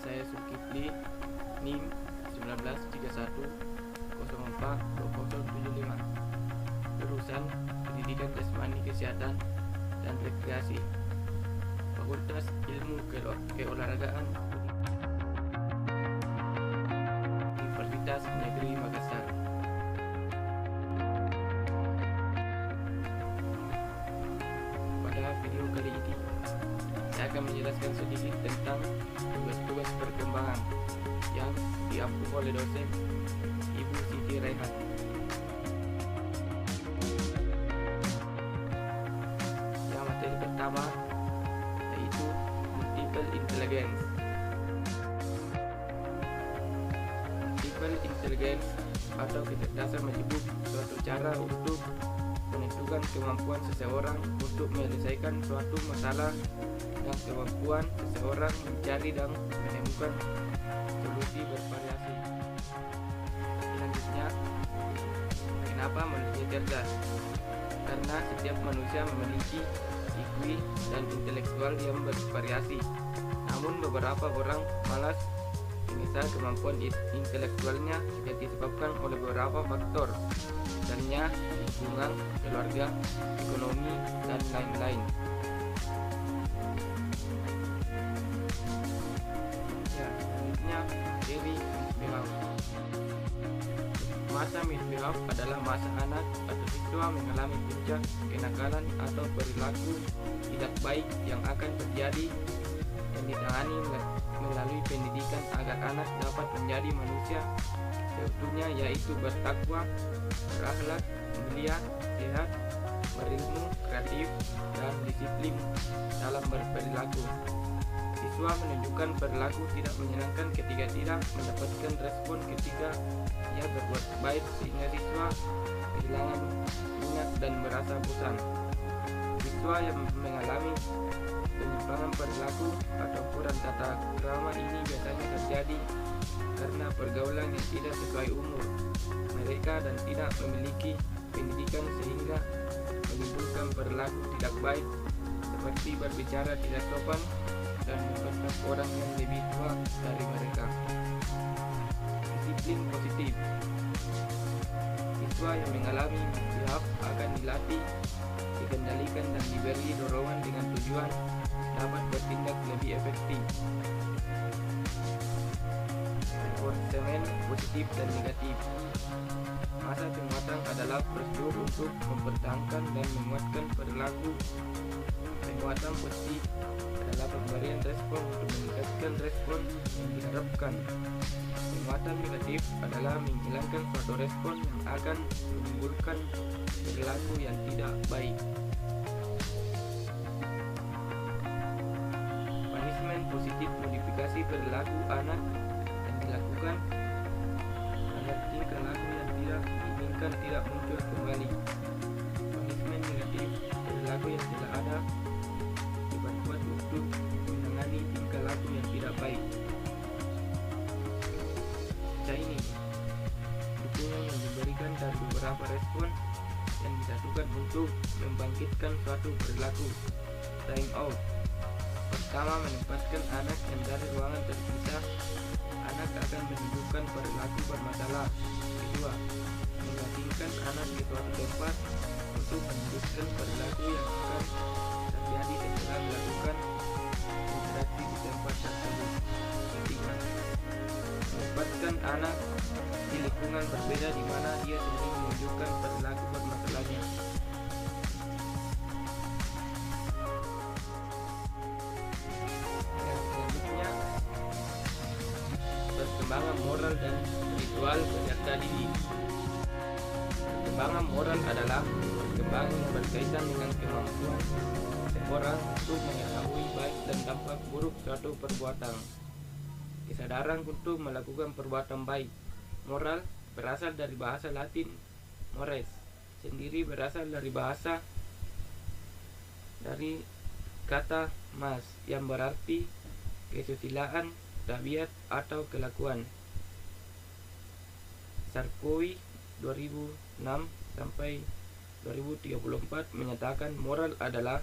saya Zulkifli, NIM 1931042075, jurusan Pendidikan Jasmani Kesehatan dan Rekreasi, Fakultas Ilmu Keolahragaan Universitas Negeri Makassar. Pada video kali ini, saya akan menjelaskan sedikit tentang tugas-tugas perkembangan yang diampu oleh dosen Ibu Siti Raihan. Yang materi pertama yaitu multiple intelligence. Multiple intelligence atau kecerdasan menyebut suatu cara untuk menentukan kemampuan seseorang untuk menyelesaikan suatu masalah dan kemampuan seseorang mencari dan menemukan solusi bervariasi. Selanjutnya, kenapa manusia cerdas? Karena setiap manusia memiliki IQ dan intelektual yang bervariasi. Namun beberapa orang malas menyesal kemampuan intelektualnya yang disebabkan oleh beberapa faktor, misalnya lingkungan, keluarga, ekonomi, dan lain-lain. Selanjutnya, Daily Behav. Masa mid-behav adalah masa anak atau siswa mengalami puncak kenakalan atau perilaku tidak baik yang akan terjadi dan ditangani melalui pendidikan agar anak dapat menjadi manusia seutuhnya, yaitu bertakwa, berakhlak mulia, sehat, berilmu, kreatif, dan disiplin dalam berperilaku. Siswa menunjukkan perilaku tidak menyenangkan ketika tidak mendapatkan respon ketika ia berbuat baik, sehingga siswa kehilangan minat dan merasa bosan. Siswa yang mengalami penyimpangan perilaku atau kurang tata krama ini biasanya terjadi karena pergaulan yang tidak sesuai umur mereka dan tidak memiliki pendidikan, sehingga menimbulkan perilaku tidak baik seperti berbicara tidak sopan dan membentak orang yang lebih tua dari mereka. Disiplin positif. Siswa yang mengalami behav akan dilatih, dikendalikan, dan diberi dorongan dengan tujuan dapat bertindak lebih efektif. Reinforcement positif dan negatif. Masa penguatan adalah prosedur untuk mempertahankan dan menguatkan perilaku. Penguatan positif adalah pemberian respon untuk meningkatkan respon yang diharapkan. Penguatan negatif adalah menghilangkan suatu respon yang akan menimbulkan perilaku yang tidak baik. Punishment positif modifikasi perilaku anak yang dilakukan agar tingkah laku yang tidak diinginkan tidak muncul kembali. Punishment negatif perilaku yang tidak ada dibuat untuk menangani tingkah laku yang tidak baik. Training, dukungan yang diberikan dari beberapa respon yang disatukan untuk membangkitkan suatu perilaku. Time out. Pertama, menempatkan anak yang dari ruangan terpisah. Anak akan menunjukkan perilaku bermasalah. Kedua, mengasingkan anak ke suatu tempat untuk menunjukkan perilaku yang akan terjadi setelah melakukan interaksi di tempat tersebut. Ketiga, menempatkan anak di lingkungan berbeda di mana dia sendiri menunjukkan perilaku bermasalahnya. Yang selanjutnya, perkembangan moral dan spiritual peserta didik. Perkembangan moral adalah perkembangan yang berkaitan dengan kemampuan seseorang untuk mengetahui baik dan dampak buruk suatu perbuatan. Kesadaran untuk melakukan perbuatan baik. Moral berasal dari bahasa Latin mores, sendiri berasal dari kata mas yang berarti kesusilaan, tabiat, atau kelakuan. Sarkowi 2006 sampai 2034 menyatakan moral adalah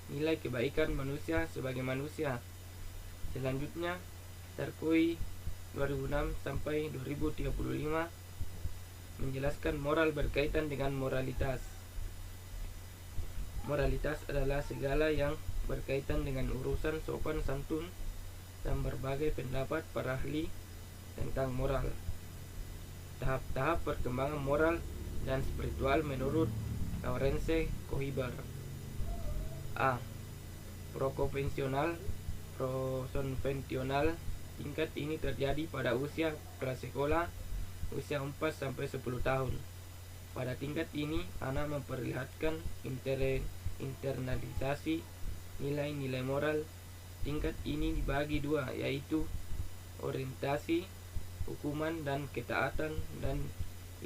nilai kebaikan manusia sebagai manusia. Selanjutnya, Tarkoi 2006 sampai 2035 menjelaskan moral berkaitan dengan moralitas. Moralitas adalah segala yang berkaitan dengan urusan sopan santun dan berbagai pendapat para ahli tentang moral. Tahap-tahap perkembangan moral dan spiritual menurut Lawrence Kohyber. A. Prokonvensional. Tingkat ini terjadi pada usia prasekolah, usia 4 sampai 10 tahun. Pada tingkat ini, anak memperlihatkan internalisasi nilai-nilai moral. Tingkat ini dibagi dua, yaitu orientasi, hukuman dan ketaatan, dan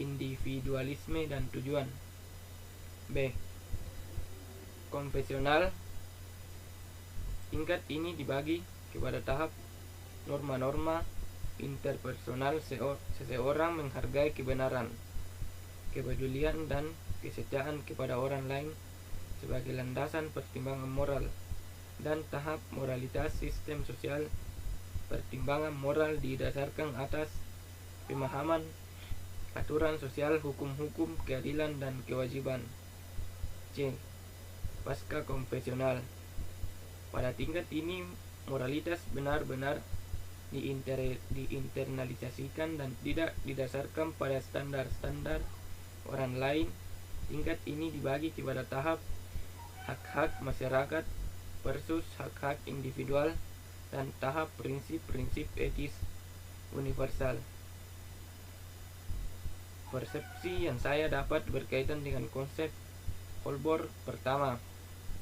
individualisme dan tujuan. B. Konvensional. Tingkat ini dibagi kepada tahap norma-norma interpersonal. Seseorang menghargai kebenaran, kepedulian dan kesetiaan kepada orang lain sebagai landasan pertimbangan moral. Dan tahap moralitas sistem sosial. Pertimbangan moral didasarkan atas pemahaman aturan sosial, hukum-hukum, keadilan dan kewajiban. C. Pasca konvensional. Pada tingkat ini moralitas benar-benar diinternalisasikan dan tidak didasarkan pada standar-standar orang lain. Tingkat ini dibagi kepada tahap hak-hak masyarakat versus hak-hak individual dan tahap prinsip-prinsip etis universal. Persepsi yang saya dapat berkaitan dengan konsep Holbrook. Pertama,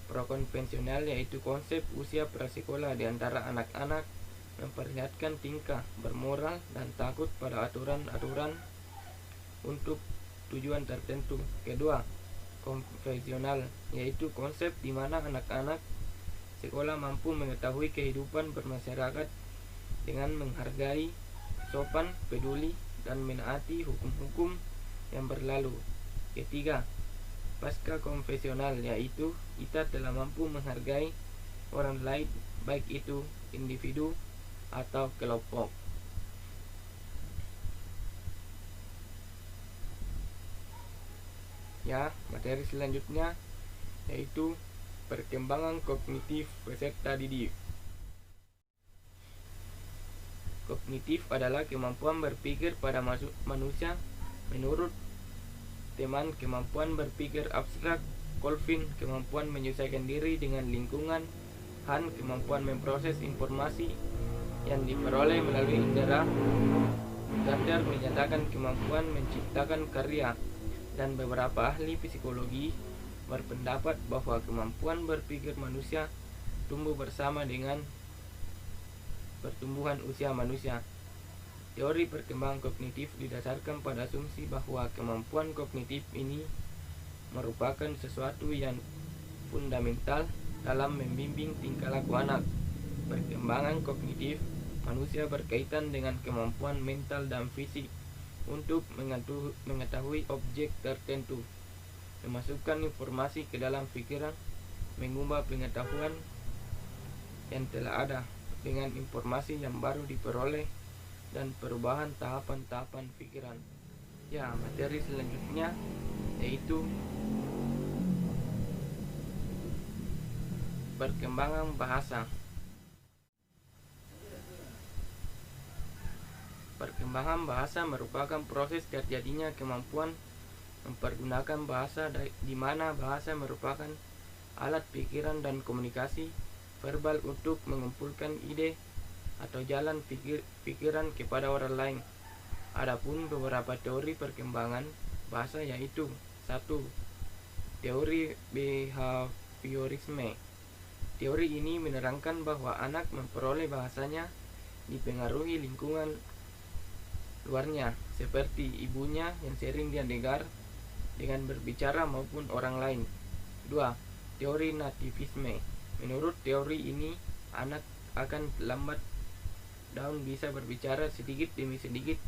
prokonvensional, yaitu konsep usia prasekolah di antara anak-anak memperlihatkan tingkah bermoral dan takut pada aturan-aturan untuk tujuan tertentu. Kedua, konvensional, yaitu konsep di mana anak-anak sekolah mampu mengetahui kehidupan bermasyarakat dengan menghargai, sopan, peduli, dan menaati hukum-hukum yang berlalu. Ketiga, pasca konvensional, yaitu kita telah mampu menghargai orang lain, baik itu individu atau kelompok. Ya, materi selanjutnya yaitu perkembangan kognitif peserta didik. Kognitif adalah kemampuan berpikir pada manusia menurut teman kemampuan berpikir abstrak. Colvin, kemampuan menyesuaikan diri dengan lingkungan. Han, kemampuan memproses informasi yang diperoleh melalui indera. Gardner menyatakan kemampuan menciptakan karya, dan beberapa ahli psikologi berpendapat bahwa kemampuan berpikir manusia tumbuh bersama dengan pertumbuhan usia manusia. Teori perkembangan kognitif didasarkan pada asumsi bahwa kemampuan kognitif ini merupakan sesuatu yang fundamental dalam membimbing tingkah laku anak. Perkembangan kognitif manusia berkaitan dengan kemampuan mental dan fisik untuk mengetahui objek tertentu, memasukkan informasi ke dalam pikiran, mengubah pengetahuan yang telah ada dengan informasi yang baru diperoleh, dan perubahan tahapan-tahapan pikiran. Ya, materi selanjutnya yaitu perkembangan bahasa. Perkembangan bahasa merupakan proses terjadinya kemampuan mempergunakan bahasa, di mana bahasa merupakan alat pikiran dan komunikasi verbal untuk mengumpulkan ide atau jalan pikiran kepada orang lain. Adapun beberapa teori perkembangan bahasa yaitu: 1. Teori behaviorisme. Teori ini menerangkan bahwa anak memperoleh bahasanya dipengaruhi lingkungan luarnya, seperti ibunya yang sering dia dengar dengan berbicara maupun orang lain. 2. Teori nativisme. Menurut teori ini, anak akan lambat daun bisa berbicara sedikit demi sedikit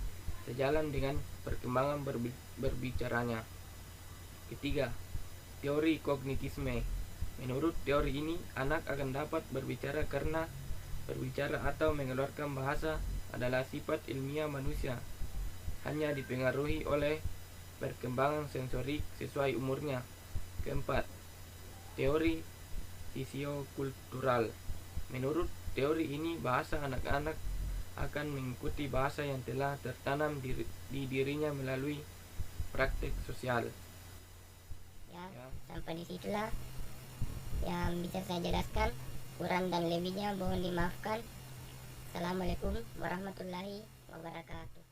sejalan dengan perkembangan berbicaranya. Ketiga, teori kognitisme. Menurut teori ini, anak akan dapat berbicara karena Berbicara atau mengeluarkan bahasa adalah sifat ilmiah manusia, hanya dipengaruhi oleh perkembangan sensorik sesuai umurnya. Keempat, teori fisiokultural. Menurut teori ini, bahasa anak-anak akan mengikuti bahasa yang telah tertanam di dirinya melalui praktek sosial. Ya, sampai disitulah yang bisa saya jelaskan. Kurang dan lebihnya mohon dimaafkan. Assalamualaikum warahmatullahi wabarakatuh.